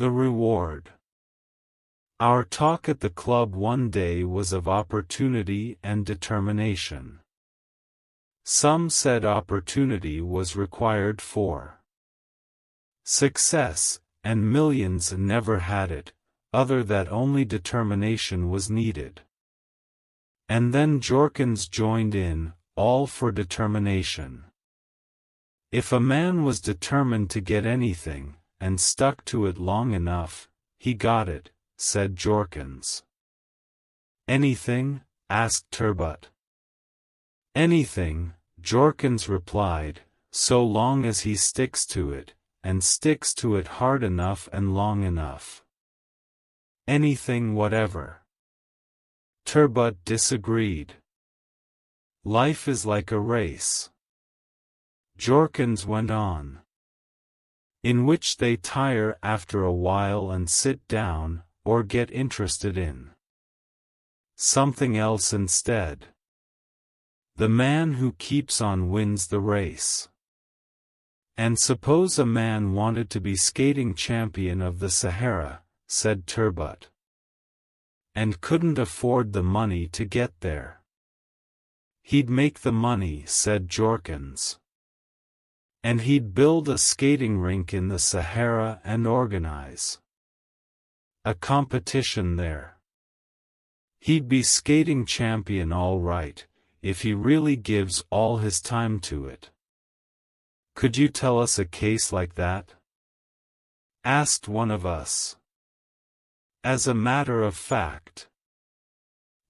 The reward. Our talk at the club one day was of opportunity and determination. Some said opportunity was required for success, and millions never had it, other that only determination was needed. And then Jorkins joined in, all for determination. If a man was determined to get anything, and stuck to it long enough, he got it, said Jorkins. Anything? Asked Turbot. Anything, Jorkins replied, so long as he sticks to it, and sticks to it hard enough and long enough. Anything whatever. Turbot disagreed. Life is like a race. Jorkins went on. In which they tire after a while and sit down, or get interested in something else instead. The man who keeps on wins the race. And suppose a man wanted to be skating champion of the Sahara, said Turbot, and couldn't afford the money to get there. He'd make the money, said Jorkins. And he'd build a skating rink in the Sahara and organize a competition there. He'd be skating champion all right, if he really gives all his time to it. Could you tell us a case like that? Asked one of us. As a matter of fact.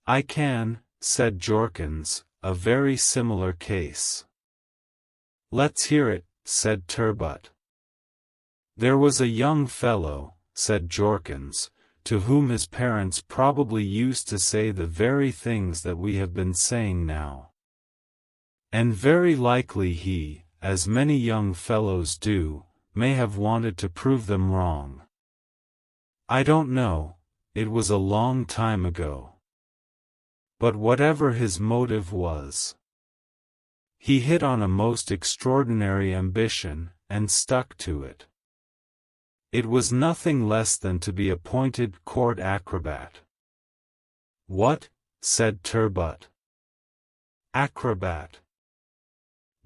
I can, said Jorkins, a very similar case. Let's hear it, said Turbot. There was a young fellow, said Jorkins, to whom his parents probably used to say the very things that we have been saying now. And very likely he, as many young fellows do, may have wanted to prove them wrong. I don't know, it was a long time ago. But whatever his motive was, he hit on a most extraordinary ambition, and stuck to it. It was nothing less than to be appointed court acrobat. What? Said Turbot. Acrobat.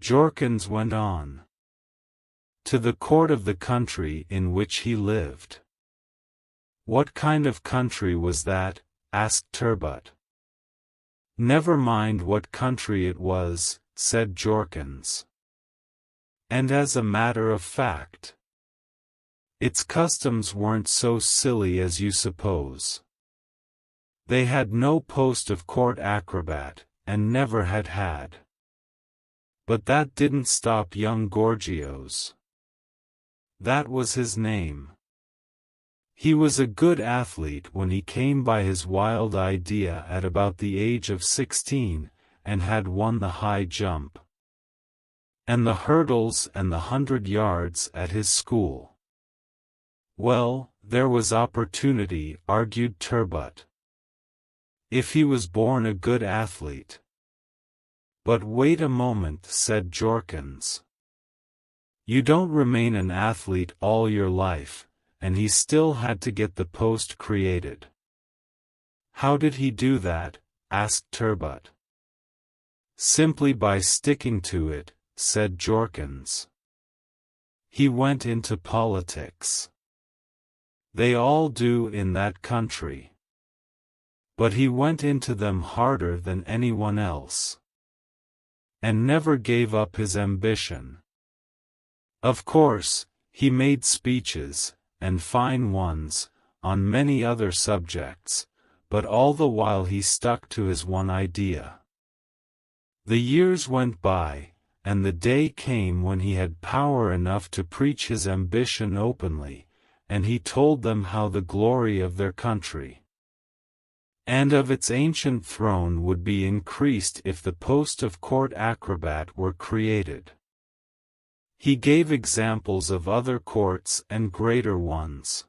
Jorkins went on. To the court of the country in which he lived. What kind of country was that? Asked Turbot. Never mind what country it was, said Jorkins. And as a matter of fact, its customs weren't so silly as you suppose. They had no post of court acrobat, and never had had. But that didn't stop young Gorgios. That was his name. He was a good athlete when he came by his wild idea at about the age of 16, and had won the high jump, and the hurdles and the 100 yards at his school. Well, there was opportunity, argued Turbot. If he was born a good athlete. But wait a moment, said Jorkins. You don't remain an athlete all your life, and he still had to get the post created. How did he do that? Asked Turbot. Simply by sticking to it, said Jorkins. He went into politics. They all do in that country. But he went into them harder than anyone else. And never gave up his ambition. Of course, he made speeches, and fine ones, on many other subjects, but all the while he stuck to his one idea. The years went by, and the day came when he had power enough to preach his ambition openly, and he told them how the glory of their country and of its ancient throne would be increased if the post of court acrobat were created. He gave examples of other courts and greater ones.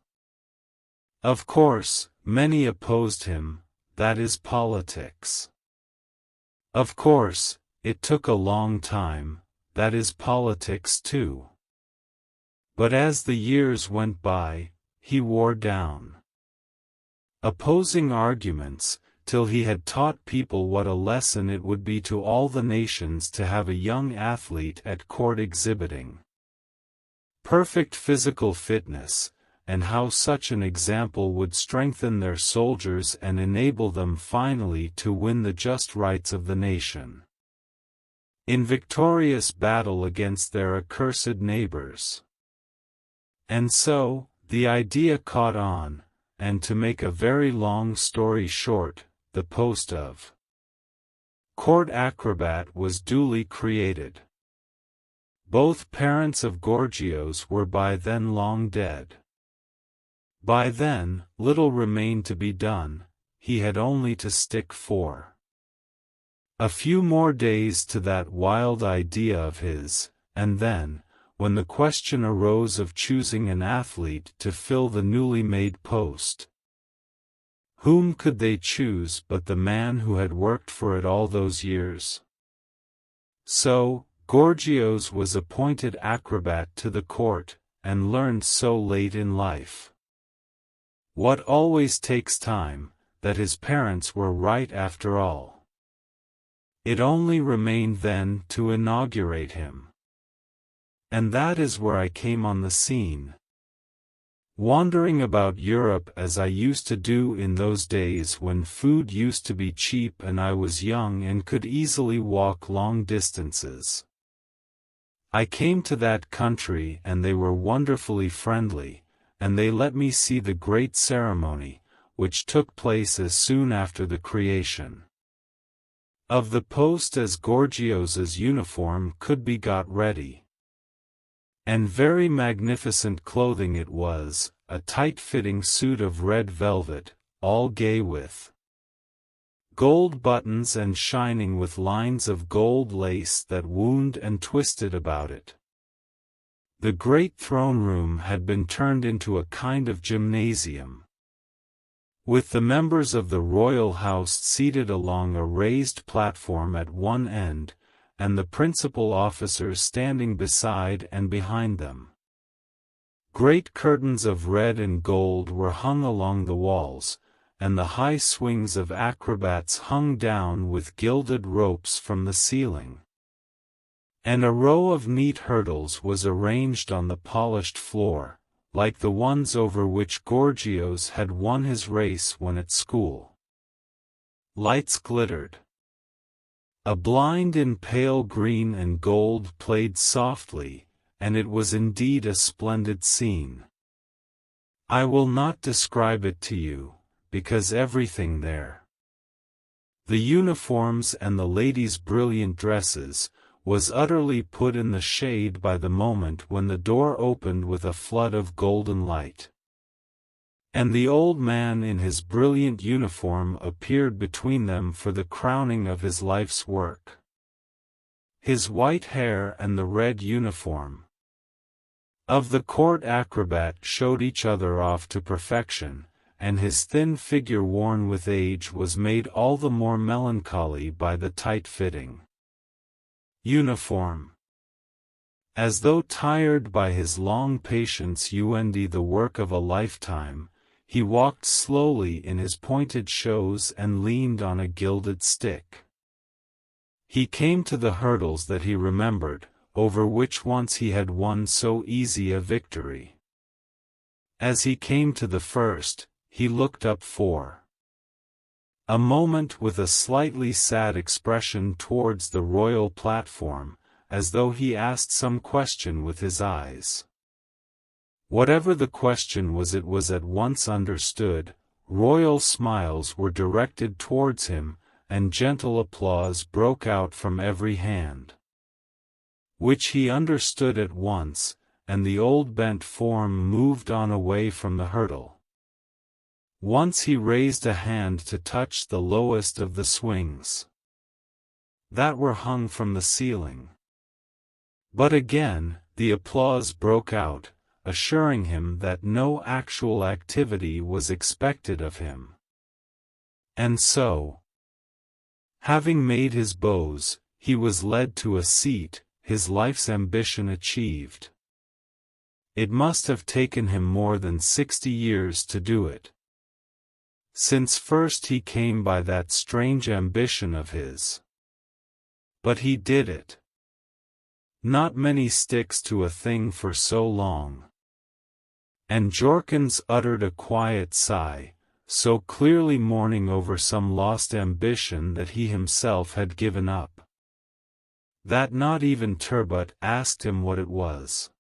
Of course, many opposed him, that is politics. Of course, it took a long time, that is politics too. But as the years went by, he wore down opposing arguments, till he had taught people what a lesson it would be to all the nations to have a young athlete at court exhibiting perfect physical fitness, and how such an example would strengthen their soldiers and enable them finally to win the just rights of the nation in victorious battle against their accursed neighbors. And so, the idea caught on, and to make a very long story short, the post of court acrobat was duly created. Both parents of Gorgios were by then long dead. By then, little remained to be done, he had only to stick for a few more days to that wild idea of his, and then, when the question arose of choosing an athlete to fill the newly made post, whom could they choose but the man who had worked for it all those years? So, Gorgios was appointed acrobat to the court, and learned so late in life what always takes time, that his parents were right after all. It only remained then to inaugurate him. And that is where I came on the scene. Wandering about Europe as I used to do in those days when food used to be cheap and I was young and could easily walk long distances. I came to that country and they were wonderfully friendly, and they let me see the great ceremony, which took place as soon after the creation of the post as Gorgios's uniform could be got ready. And very magnificent clothing it was, a tight-fitting suit of red velvet, all gay with gold buttons and shining with lines of gold lace that wound and twisted about it. The great throne room had been turned into a kind of gymnasium, with the members of the royal house seated along a raised platform at one end, and the principal officers standing beside and behind them. Great curtains of red and gold were hung along the walls, and the high swings of acrobats hung down with gilded ropes from the ceiling. And a row of neat hurdles was arranged on the polished floor, like the ones over which Gorgios had won his race when at school. Lights glittered. A blind in pale green and gold played softly, and it was indeed a splendid scene. I will not describe it to you, because everything there, the uniforms and the ladies' brilliant dresses, was utterly put in the shade by the moment when the door opened with a flood of golden light, and the old man in his brilliant uniform appeared between them for the crowning of his life's work. His white hair and the red uniform of the court acrobat showed each other off to perfection, and his thin figure worn with age was made all the more melancholy by the tight-fitting uniform. As though tired by his long patience and the work of a lifetime, he walked slowly in his pointed shoes and leaned on a gilded stick. He came to the hurdles that he remembered, over which once he had won so easy a victory. As he came to the first, he looked up for a moment with a slightly sad expression towards the royal platform, as though he asked some question with his eyes. Whatever the question was, it was at once understood. Royal smiles were directed towards him, and gentle applause broke out from every hand, which he understood at once, and the old bent form moved on away from the hurdle. Once he raised a hand to touch the lowest of the swings that were hung from the ceiling. But again, the applause broke out, assuring him that no actual activity was expected of him. And so, having made his bows, he was led to a seat, his life's ambition achieved. It must have taken him more than 60 years to do it. Since first he came by that strange ambition of his. But he did it. Not many sticks to a thing for so long. And Jorkins uttered a quiet sigh, so clearly mourning over some lost ambition that he himself had given up, that not even Turbot asked him what it was.